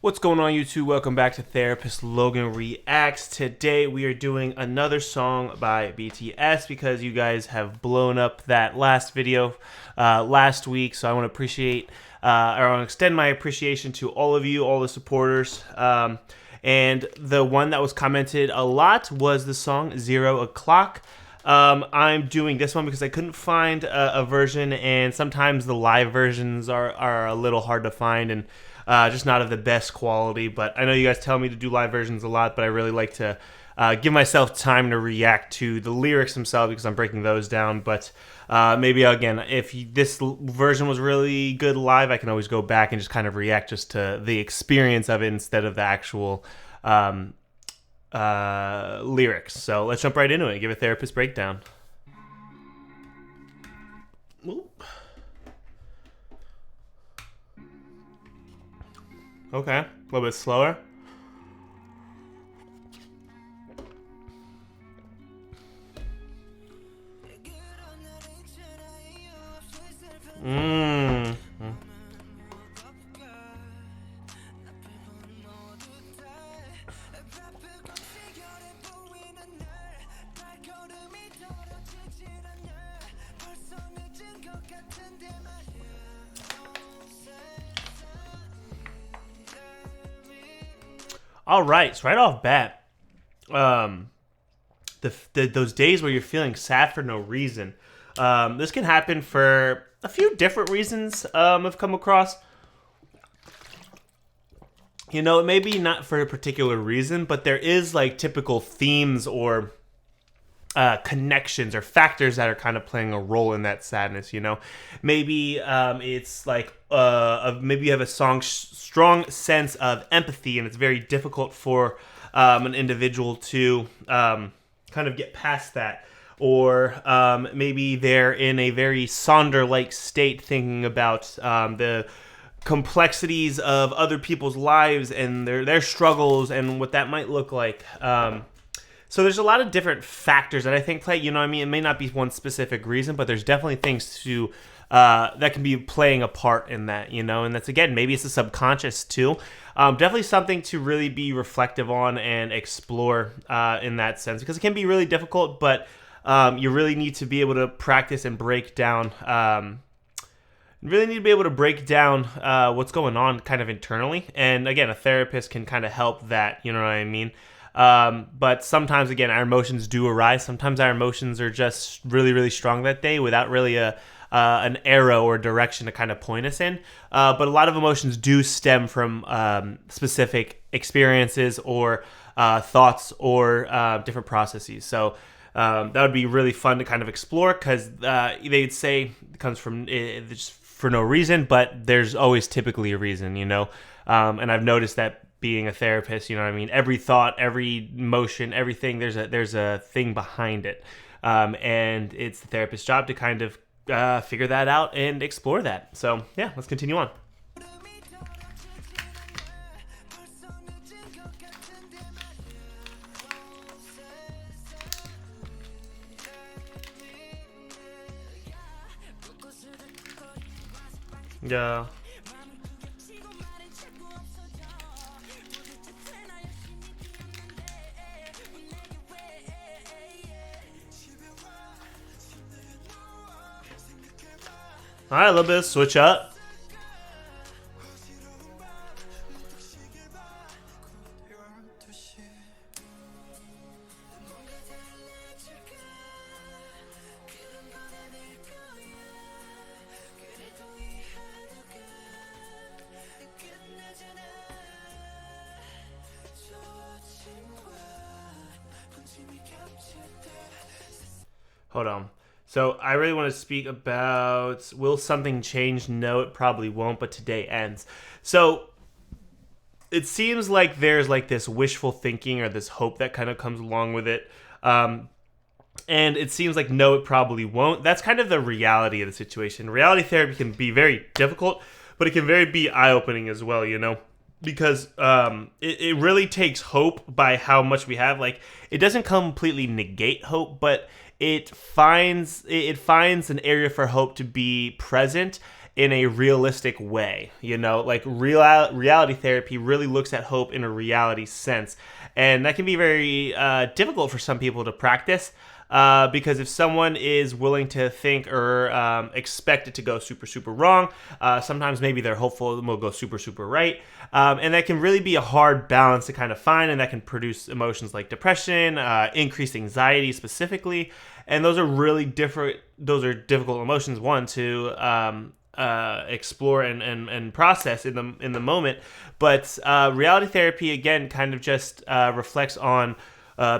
What's going on, YouTube? Welcome back to Therapist Logan Reacts. Today we are doing another song by BTS because you guys have blown up that last video last week. So I want to I want to extend my appreciation to all of you, all the supporters. And the one that was commented a lot was the song 0 O'Clock. I'm doing this one because I couldn't find a version, and sometimes the live versions are a little hard to find and just not of the best quality. But I know you guys tell me to do live versions a lot, but I really like to give myself time to react to the lyrics themselves because I'm breaking those down. But maybe, again, if this version was really good live, I can always go back and just kind of react just to the experience of it instead of the actual lyrics. So let's jump right into it and give a therapist breakdown. Oop. Okay, a little bit slower. All right, so right off bat, those days where you're feeling sad for no reason, this can happen for a few different reasons. I've come across. You know, it may be not for a particular reason, but there is like typical themes or connections or factors that are kind of playing a role in that sadness. You know, maybe it's like maybe you have a strong sense of empathy, and it's very difficult for an individual to kind of get past that. Or maybe they're in a very Sonder-like state, thinking about the complexities of other people's lives and their struggles and what that might look like. So there's a lot of different factors that I think play. You know what I mean? It may not be one specific reason, but there's definitely things to that can be playing a part in that, you know? And that's, again, maybe it's the subconscious too. Definitely something to really be reflective on and explore in that sense, because it can be really difficult, but you really need to be able to practice and break down. Really need to be able to break down what's going on kind of internally. And again, a therapist can kind of help that, you know what I mean? But sometimes, again, our emotions do arise. Sometimes our emotions are just really, really strong that day without really an arrow or direction to kind of point us in. But a lot of emotions do stem from specific experiences or thoughts or different processes. So that would be really fun to kind of explore, because they'd say it comes from just for no reason, but there's always typically a reason, you know? And I've noticed that being a therapist, you know what I mean? Every thought, every emotion, everything, there's a thing behind it. And it's the therapist's job to kind of figure that out and explore that. So yeah, let's continue on. Yeah. All right, a little bit of switch up. Hold on. So I really want to speak about, will something change? No, it probably won't, but today ends. So it seems like there's like this wishful thinking or this hope that kind of comes along with it. And it seems like, no, it probably won't. That's kind of the reality of the situation. Reality therapy can be very difficult, but it can be eye-opening as well, you know? Because it really takes hope by how much we have. Like, it doesn't completely negate hope, but it finds an area for hope to be present in a realistic way. You know, like reality therapy really looks at hope in a reality sense. And that can be very difficult for some people to practice. Because if someone is willing to think or expect it to go super, super wrong, sometimes maybe they're hopeful it will go super, super right. And that can really be a hard balance to kind of find, and that can produce emotions like depression, increased anxiety specifically. And those are really those are difficult emotions, one, to explore and process in the moment. But reality therapy, again, kind of just reflects on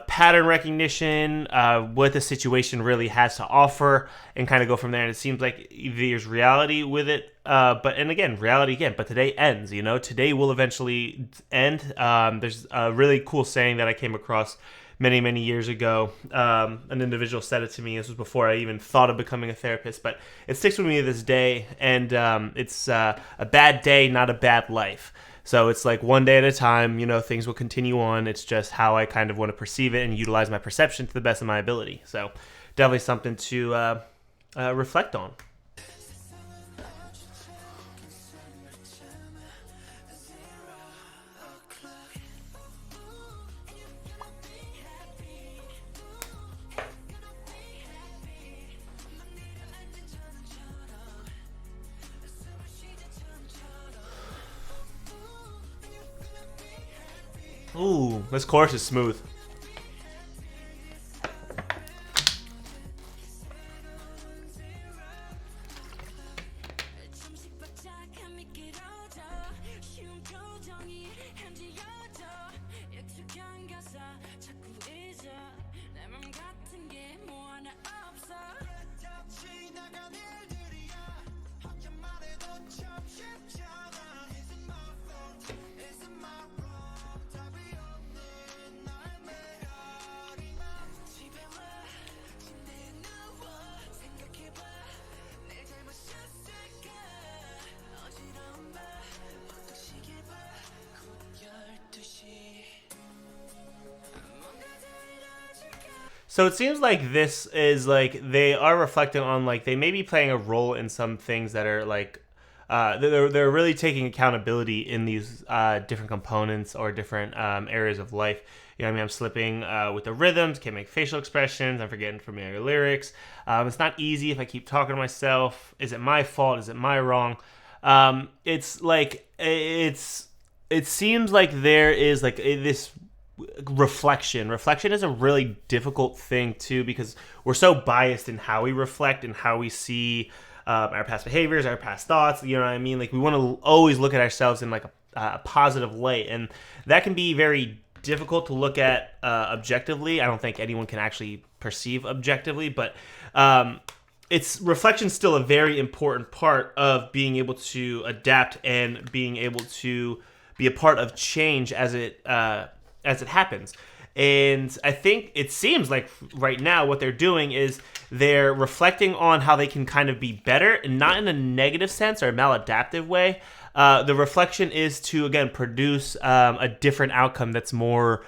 pattern recognition, what the situation really has to offer, and kind of go from there. And it seems like there's reality with it, and again, reality again. But today ends. You know, today will eventually end. There's a really cool saying that I came across many, many years ago. An individual said it to me. This was before I even thought of becoming a therapist, but it sticks with me to this day. And it's a bad day, not a bad life. So it's like one day at a time, you know, things will continue on. It's just how I kind of want to perceive it and utilize my perception to the best of my ability. So definitely something to reflect on. Ooh, this chorus is smooth. So it seems like this is like they are reflecting on like they may be playing a role in some things that are like they're really taking accountability in these different components or different areas of life. You know what I mean? I'm slipping with the rhythms, can't make facial expressions, I'm forgetting familiar lyrics. It's not easy if I keep talking to myself. Is it my fault? Is it my wrong? It's like it seems like there is like this reflection is a really difficult thing too, because we're so biased in how we reflect and how we see our past behaviors, our past thoughts. You know what I mean? Like we want to always look at ourselves in like a positive light, and that can be very difficult to look at objectively. I don't think anyone can actually perceive objectively, but it's reflection still a very important part of being able to adapt and being able to be a part of change as it happens. And I think it seems like right now what they're doing is they're reflecting on how they can kind of be better, and not in a negative sense or a maladaptive way. The reflection is to, again, produce a different outcome that's more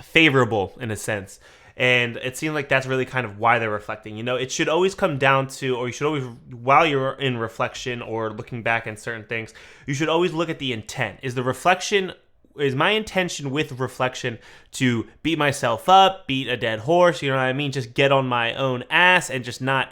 favorable in a sense. And it seems like that's really kind of why they're reflecting. You know, it should always come down to, or you should always, while you're in reflection or looking back at certain things, you should always look at the intent. Is my intention with reflection to beat myself up, beat a dead horse, you know what I mean? Just get on my own ass and just not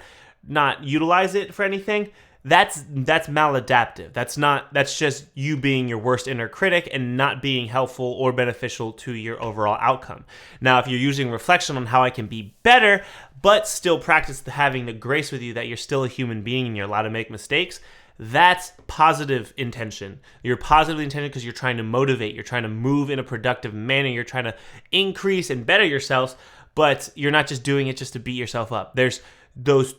utilize it for anything? That's maladaptive. That's just you being your worst inner critic and not being helpful or beneficial to your overall outcome. Now, if you're using reflection on how I can be better, but still practice having the grace with you that you're still a human being and you're allowed to make mistakes, that's positive intention. You're positively intentioned because you're trying to motivate, you're trying to move in a productive manner, you're trying to increase and better yourselves, but you're not just doing it just to beat yourself up. There's those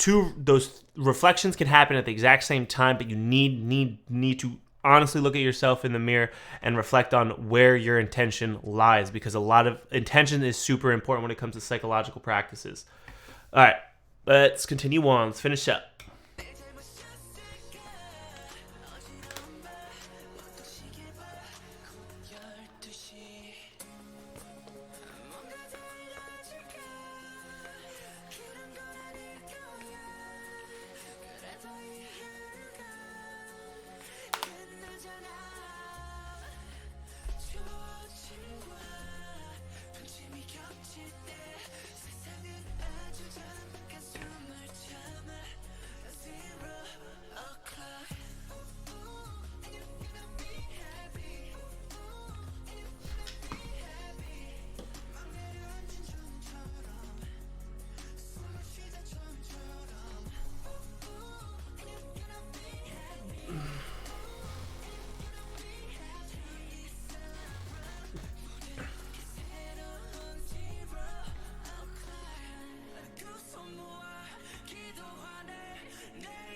reflections can happen at the exact same time, but you need to honestly look at yourself in the mirror and reflect on where your intention lies, because a lot of intention is super important when it comes to psychological practices. All right, let's continue on. Let's finish up.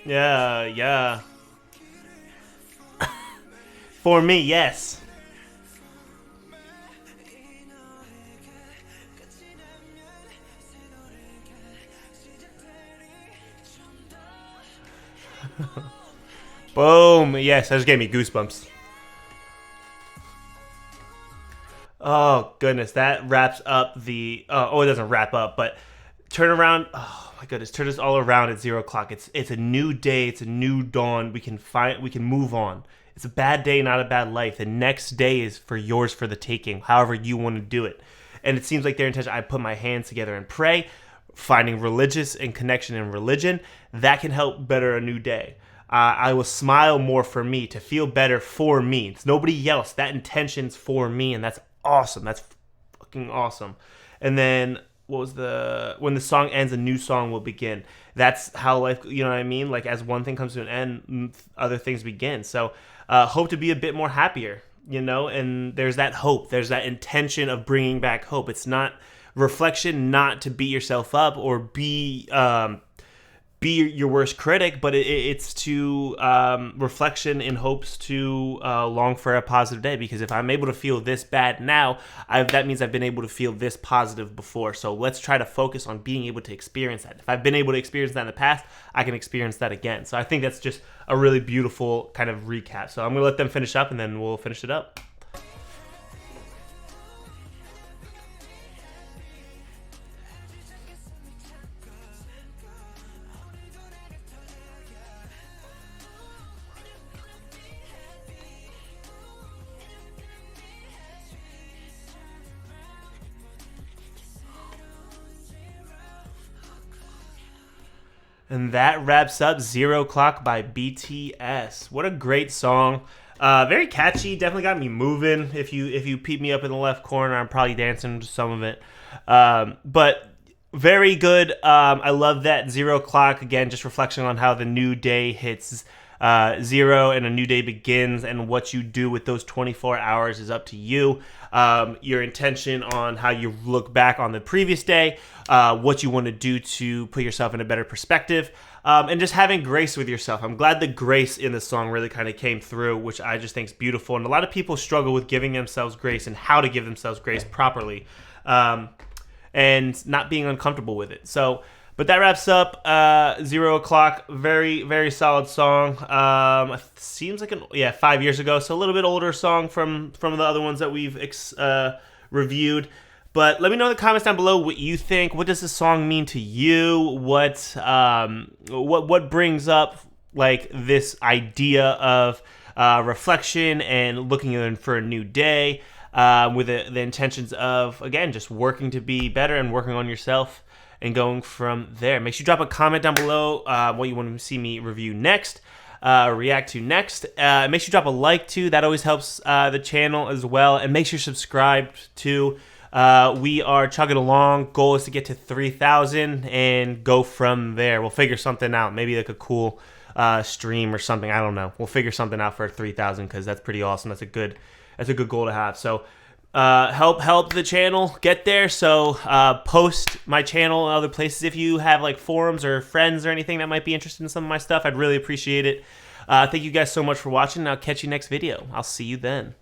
Yeah, yeah. For me, yes. Boom. Yes, that just gave me goosebumps. Oh goodness, that wraps up the. It doesn't wrap up, but turn around. Oh my goodness, turn us all around at 0 o'clock. It's a new day. It's a new dawn. We can move on. It's a bad day, not a bad life. The next day is for yours for the taking. However you want to do it, and it seems like their intention. I put my hands together and pray, finding religious and connection in religion that can help better a new day. I will smile more for me to feel better for me. It's nobody else. That intention's for me, and that's awesome. That's fucking awesome. And then what was the when the song ends, a new song will begin. That's how life. You know what I mean? Like as one thing comes to an end, other things begin. So hope to be a bit more happier. You know, and there's that hope. There's that intention of bringing back hope. It's not reflection, not to beat yourself up or be your worst critic, but it's to reflection in hopes to long for a positive day. Because if I'm able to feel this bad now, that means I've been able to feel this positive before. So let's try to focus on being able to experience that. If I've been able to experience that in the past, I can experience that again. So I think that's just a really beautiful kind of recap. So I'm going to let them finish up and then we'll finish it up. And that wraps up 0 O'Clock by BTS. What a great song. Very catchy. Definitely got me moving. If you peep me up in the left corner, I'm probably dancing to some of it. But very good. I love that 0 O'Clock. Again, just reflection on how the new day hits zero and a new day begins, and what you do with those 24 hours is up to you. Your intention on how you look back on the previous day, what you want to do to put yourself in a better perspective, and just having grace with yourself. I'm glad the grace in the song really kind of came through, which I just think is beautiful. And a lot of people struggle with giving themselves grace and how to give themselves grace properly, and not being uncomfortable with it. So, but that wraps up 0 O'Clock. Very, very solid song. Seems like 5 years ago, so a little bit older song from the other ones that we've reviewed. But let me know in the comments down below what you think. What does this song mean to you? What brings up like this idea of reflection and looking for a new day, with the intentions of, again, just working to be better and working on yourself and going from there. Make sure you drop a comment down below what you want to see me review next, react to next. Make sure you drop a like too. That always helps the channel as well. And make sure you're subscribed too. We are chugging along. Goal is to get to 3,000 and go from there. We'll figure something out. Maybe like a cool stream or something. I don't know. We'll figure something out for 3,000 because that's pretty awesome. That's a good goal to have. So help the channel get there. So post my channel in other places if you have like forums or friends or anything that might be interested in some of my stuff. I'd really appreciate it. Thank you guys so much for watching, and I'll catch you next video. I'll see you then.